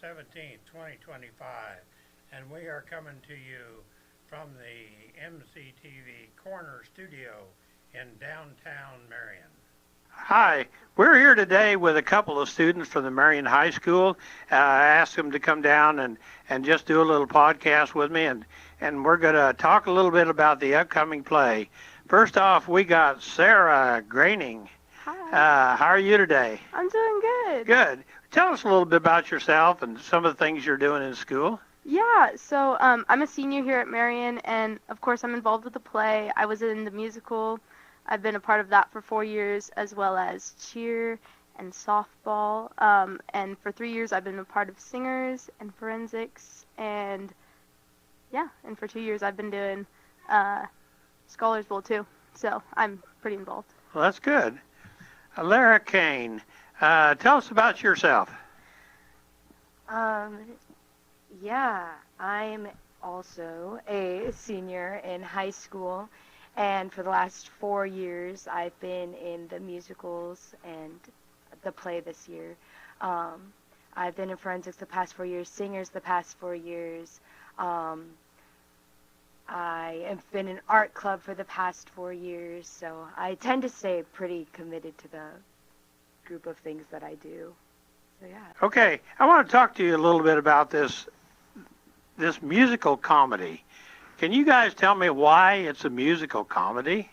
17th, 2025, and we are coming to you from the MCTV Corner Studio in downtown Marion. Hi, we're here today with a couple of students from the Marion High School. I asked them to come down and just do a little podcast with me, and we're going to talk a little bit about the upcoming play. First off, we got Sara Groening. Hi. How are you today? I'm doing good. Good. Tell us a little bit about yourself and some of the things you're doing in school. Yeah, so I'm a senior here at Marion, and of course I'm involved with the play. I was in the musical. I've been a part of that for 4 years, as well as cheer and softball. And for 3 years I've been a part of singers and forensics, and for 2 years I've been doing Scholars Bowl too. So I'm pretty involved. Well, that's good. Alyera Koehn, tell us about yourself. Yeah, I'm also a senior in high school, and for the last 4 years I've been in the musicals and the play this year. I've been in forensics the past 4 years, singers the past 4 years. I have been in art club for the past 4 years, so I tend to stay pretty committed to the group of things that I do. So yeah. Okay, I want to talk to you a little bit about this musical comedy. Can you guys tell me why it's a musical comedy?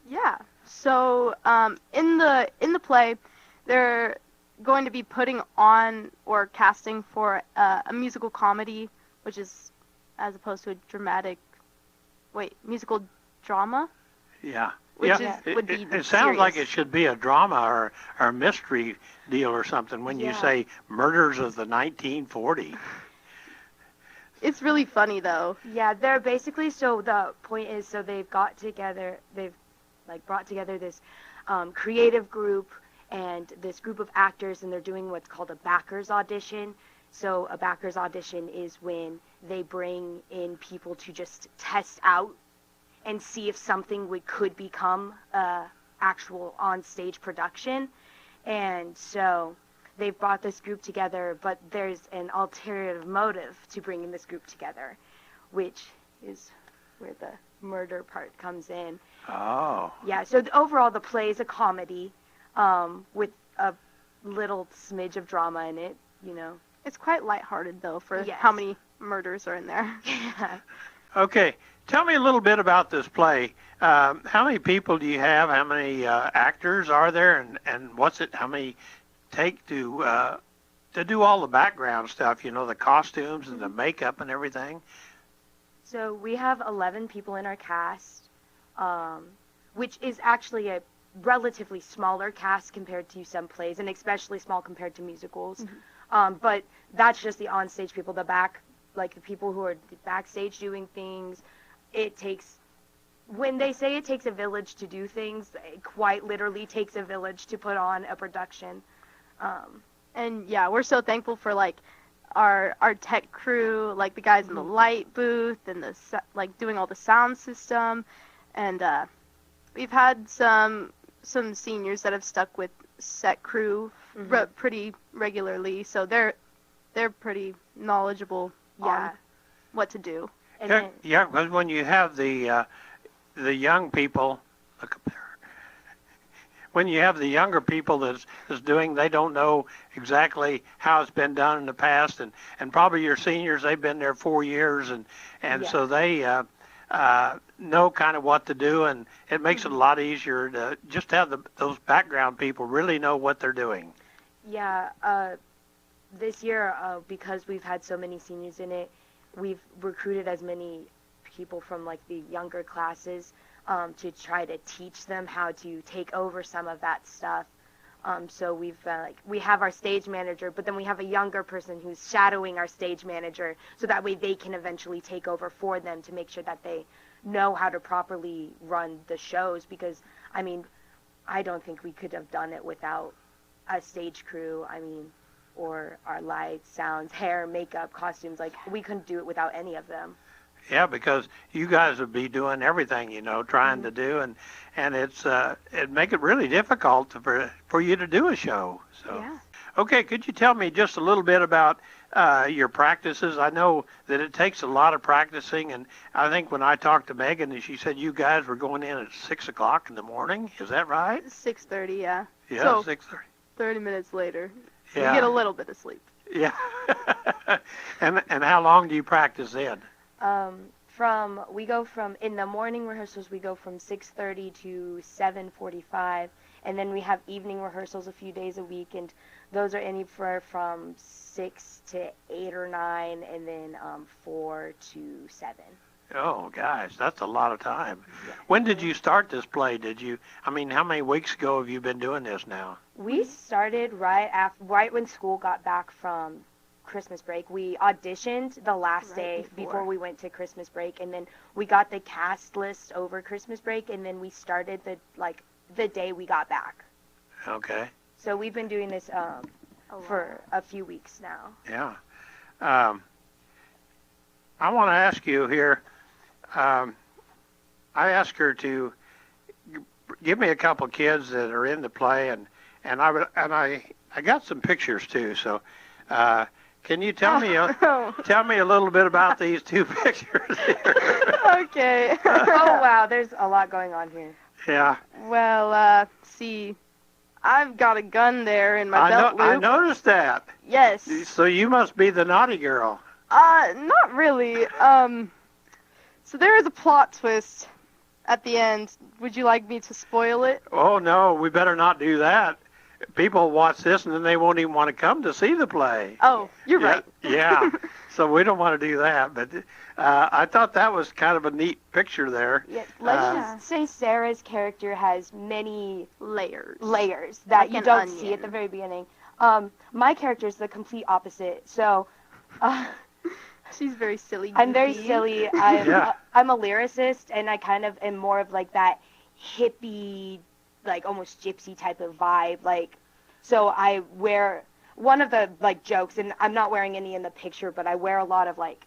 Yeah. So in the play, they're going to be putting on or casting for a musical comedy, which is as opposed to a musical drama. Yeah. Which yeah. would be it sounds like serious. it should be a drama or a mystery deal or something when you say murders of the 1940s. It's really funny though. Yeah, they're basically, so the point is, so they've brought together this creative group and this group of actors, and they're doing what's called a backers audition. So a backers audition is when they bring in people to just test out and see if something could become actual on-stage production. And so they've brought this group together, but there's an ulterior motive to bringing this group together, which is where the murder part comes in. Oh. Yeah, so overall the play is a comedy with a little smidge of drama in it, you know. It's quite lighthearted though for how many murders are in there. Yeah. Okay, tell me a little bit about this play. How many people do you have? How many actors are there? And what's it? How many take to do all the background stuff? You know, the costumes and the makeup and everything. So we have 11 people in our cast, which is actually a relatively smaller cast compared to some plays, and especially small compared to musicals. Mm-hmm. But that's just the onstage people, the people who are backstage doing things. When they say it takes a village to do things, it quite literally takes a village to put on a production. And yeah, we're so thankful for our tech crew, like the guys in the light booth and doing all the sound system, and we've had some seniors that have stuck with set crew pretty regularly, so they're pretty knowledgeable on what to do. And Yeah, because when you have the young people, look up there. When you have the younger people that's doing, they don't know exactly how it's been done in the past, and probably your seniors, they've been there 4 years, and so they know kind of what to do, and it makes it a lot easier to just have those background people really know what they're doing. Yeah, this year, because we've had so many seniors in it, we've recruited as many people from the younger classes to try to teach them how to take over some of that stuff. So we have our stage manager, but then we have a younger person who's shadowing our stage manager, so that way they can eventually take over for them to make sure that they know how to properly run the shows, because I don't think we could have done it without a stage crew, or our lights, sounds, hair, makeup, costumes. We couldn't do it without any of them. Yeah, because you guys would be doing everything, trying to do, and it'd make it really difficult for you to do a show. So, yeah. Okay, could you tell me just a little bit about your practices? I know that it takes a lot of practicing, and I think when I talked to Megan, she said you guys were going in at 6 o'clock in the morning. Is that right? 6:30, yeah. Yeah, So 6:30. 30 minutes later, Yeah. you get a little bit of sleep. Yeah. And how long do you practice then? We go from, in the morning rehearsals, we go from 6:30 to 7:45, and then we have evening rehearsals a few days a week, and those are anywhere from 6 to 8 or 9, and then 4 to 7. Oh, gosh, that's a lot of time. Yeah. When did you start this play? How many weeks ago have you been doing this now? We started right when school got back from Christmas break. We auditioned the last Right day before. before we went to Christmas break, and then we got the cast list over Christmas break, and then we started the day we got back. Okay. So we've been doing this for a few weeks now. Yeah. I want to ask you here. I asked her to give me a couple kids that are in the play, and I got some pictures too. So, can you tell me a little bit about these two pictures here? Okay. Oh wow, there's a lot going on here. Yeah. Well, see, I've got a gun there in my belt loop. I noticed that. Yes. So you must be the naughty girl. Not really. So there is a plot twist at the end. Would you like me to spoil it? Oh no, we better not do that. People watch this and then they won't even want to come to see the play. Oh, you're Yeah, right. Yeah. So we don't want to do that. But I thought that was kind of a neat picture there. Yeah, let's just say Sarah's character has many Layers. that Like you an don't see onion. at the very beginning. My character is the complete opposite. So She's very silly. I'm very goofy. silly. Yeah. I'm a lyricist, and I kind of am more of like that hippie, like almost gypsy type of vibe. Like, so I wear one of the like jokes, and I'm not wearing any in the picture, but I wear a lot of like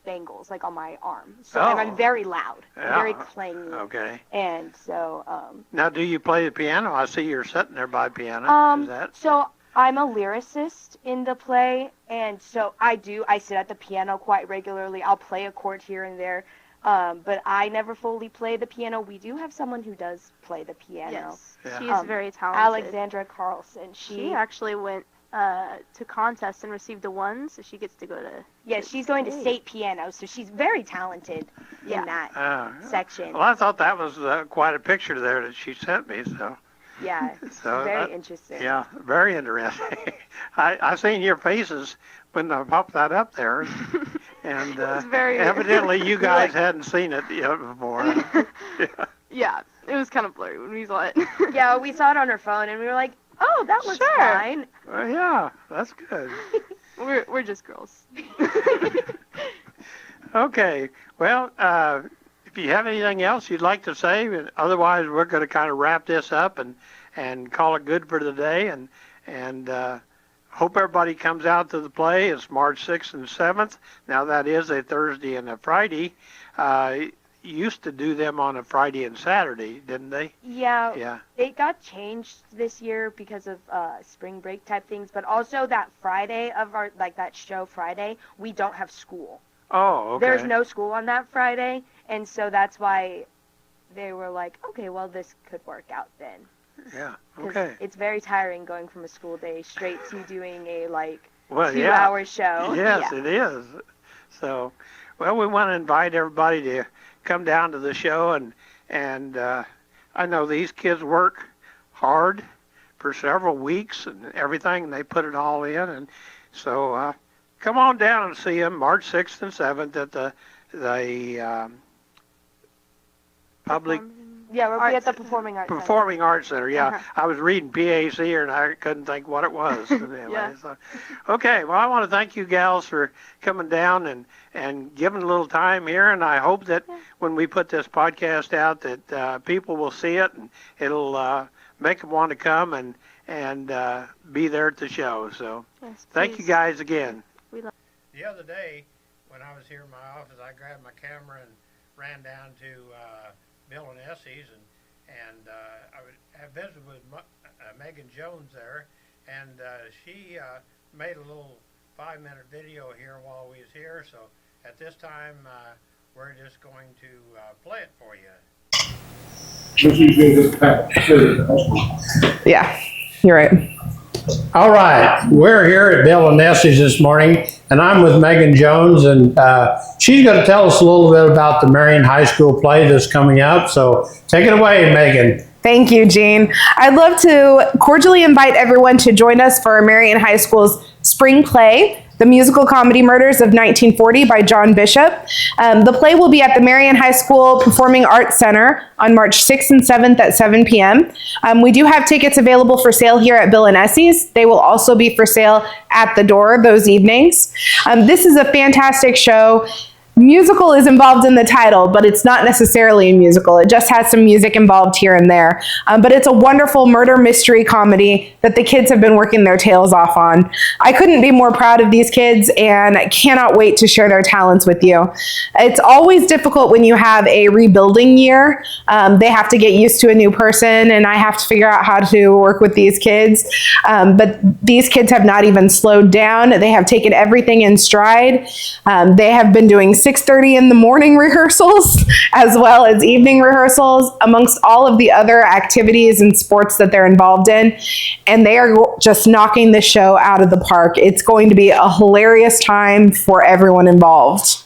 bangles like on my arm. So and I'm very loud, Yeah. very clangy. Okay. And so Now, do you play the piano? I see you're sitting there by the piano. Is that? so I'm a lyricist in the play, and so I sit at the piano quite regularly. I'll play a chord here and there, but I never fully play the piano. We do have someone who does play the piano. Yes. Yeah. She is very talented. Alexandra Carlson. She actually went to contest and received a 1, so she gets to go to. Yeah, she's going to state piano, so she's very talented Yeah. in that Yeah. section. Well, I thought that was quite a picture there that she sent me. So. Yeah, it's So very interesting. Yeah, very interesting. I seen your faces when I popped that up there, and It was very- evidently you guys hadn't seen it yet before. Yeah. Yeah, it was kind of blurry when we saw it. Yeah, we saw it on her phone, and we were like, "Oh, that looks Sure. fine." Well, yeah, that's good. We're just girls. Okay, well, if you have anything else you'd like to say, otherwise we're going to kind of wrap this up and call it good for the day, and hope everybody comes out to the play. It's March 6th and 7th. Now that is a Thursday and a Friday. Used to do them on a Friday and Saturday, didn't they? Yeah, Yeah. it got changed this year because of spring break type things, but also that Friday of our that show Friday, we don't have school. Oh, okay. There's no school on that Friday, and so that's why they were like, okay, well, this could work out then. Yeah. 'Cause Okay. it's very tiring going from a school day straight to doing a Well, 2-hour show. Yes, Yeah. it is. So, well, we want to invite everybody to come down to the show, and I know these kids work hard for several weeks and everything, and they put it all in, and so come on down and see them March 6th and 7th at the public Yeah, we'll be at the Arts- Performing Arts Center. Performing Arts Center. Yeah, Uh-huh. I was reading PAC here and I couldn't think what it was. Anyway, Yeah. so, okay, well, I want to thank you gals for coming down and giving a little time here, and I hope that when we put this podcast out that people will see it and it'll make them want to come and be there at the show. So Yes, thank you please. guys again. The other day, when I was here in my office, I grabbed my camera and ran down to Bill and Essie's, and I would have visited with Megan Jones there, and she made a little 5-minute video here while we was here. So at this time, we're just going to play it for you. Yeah, you're right. All right, we're here at Bill and Nessie's this morning, and I'm with Megan Jones, and she's going to tell us a little bit about the Marion High School play that's coming up. So take it away, Megan. Thank you, Gene. I'd love to cordially invite everyone to join us for Marion High School's spring play, The Musical Comedy Murders of 1940 by John Bishop. The play will be at the Marion High School Performing Arts Center on March 6th and 7th at 7 p.m. We do have tickets available for sale here at Bill and Essie's. They will also be for sale at the door those evenings. This is a fantastic show. Musical is involved in the title, but it's not necessarily a musical. It just has some music involved here and there. But it's a wonderful murder mystery comedy that the kids have been working their tails off on. I couldn't be more proud of these kids and cannot wait to share their talents with you. It's always difficult when you have a rebuilding year. They have to get used to a new person, and I have to figure out how to work with these kids. But these kids have not even slowed down. They have taken everything in stride. They have been doing 6:30 in the morning rehearsals as well as evening rehearsals amongst all of the other activities and sports that they're involved in. And they are just knocking the show out of the park. It's going to be a hilarious time for everyone involved.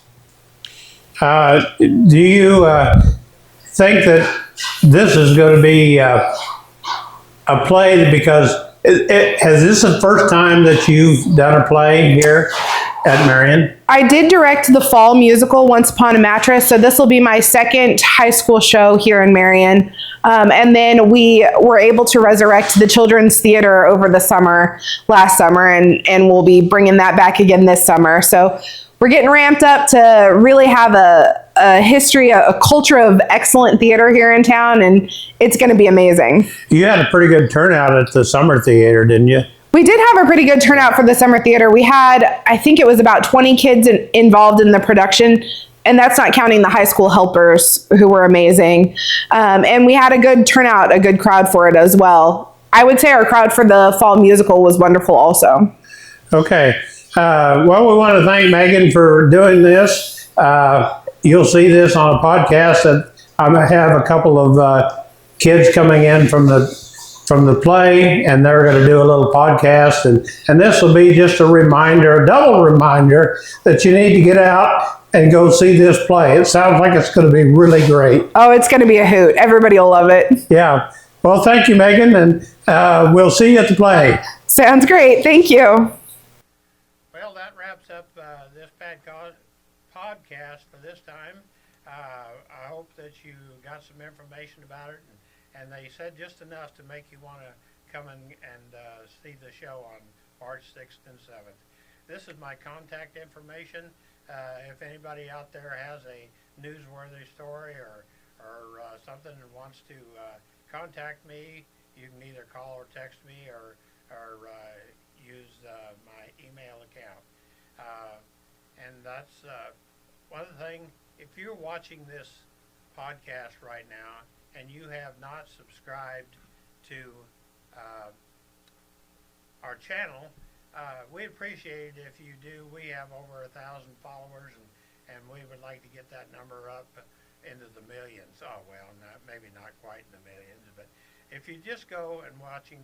Do you think that this is going to be a play because has this the first time that you've done a play here at Marion? I did direct the fall musical Once Upon a Mattress, so this will be my second high school show here in Marion. And then we were able to resurrect the Children's Theater over the last summer, and we'll be bringing that back again this summer. So we're getting ramped up to really have a history, a culture of excellent theater here in town, and it's going to be amazing. You had a pretty good turnout at the summer theater, didn't you? We did have a pretty good turnout for the summer theater. We had, I think it was about 20 kids involved in the production, and that's not counting the high school helpers who were amazing. And we had a good turnout, a good crowd for it as well. I would say our crowd for the fall musical was wonderful also. Okay. Well, we want to thank Megan for doing this. You'll see this on a podcast that I have a couple of kids coming in from the play, and they're going to do a little podcast, and this will be just a reminder, a double reminder, that you need to get out and go see this play. It sounds like it's going to be really great. Oh, it's going to be a hoot. Everybody will love it. Yeah. Well, thank you, Megan, and we'll see you at the play. Sounds great. Thank you. Well, that wraps up this podcast for this time. I hope that you got some information about it, and they said just enough to make you want to come and see the show on March 6th and 7th. This is my contact information. If anybody out there has a newsworthy story or something and wants to contact me, you can either call or text me or use my email account. And that's one thing. If you're watching this podcast right now and you have not subscribed to our channel, we appreciate it if you do. We have over 1,000 followers, and we would like to get that number up into the millions. Oh, well, maybe not quite in the millions, but if you just go and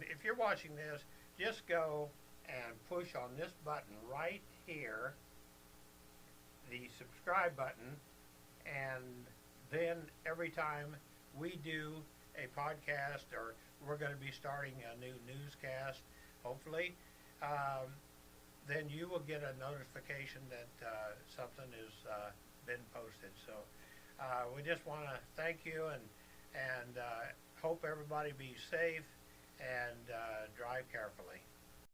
if you're watching this, just go and push on this button right here, the subscribe button, and then every time we do a podcast, or we're going to be starting a new newscast, hopefully, then you will get a notification that something has been posted. So we just want to thank you and hope everybody be safe and drive carefully.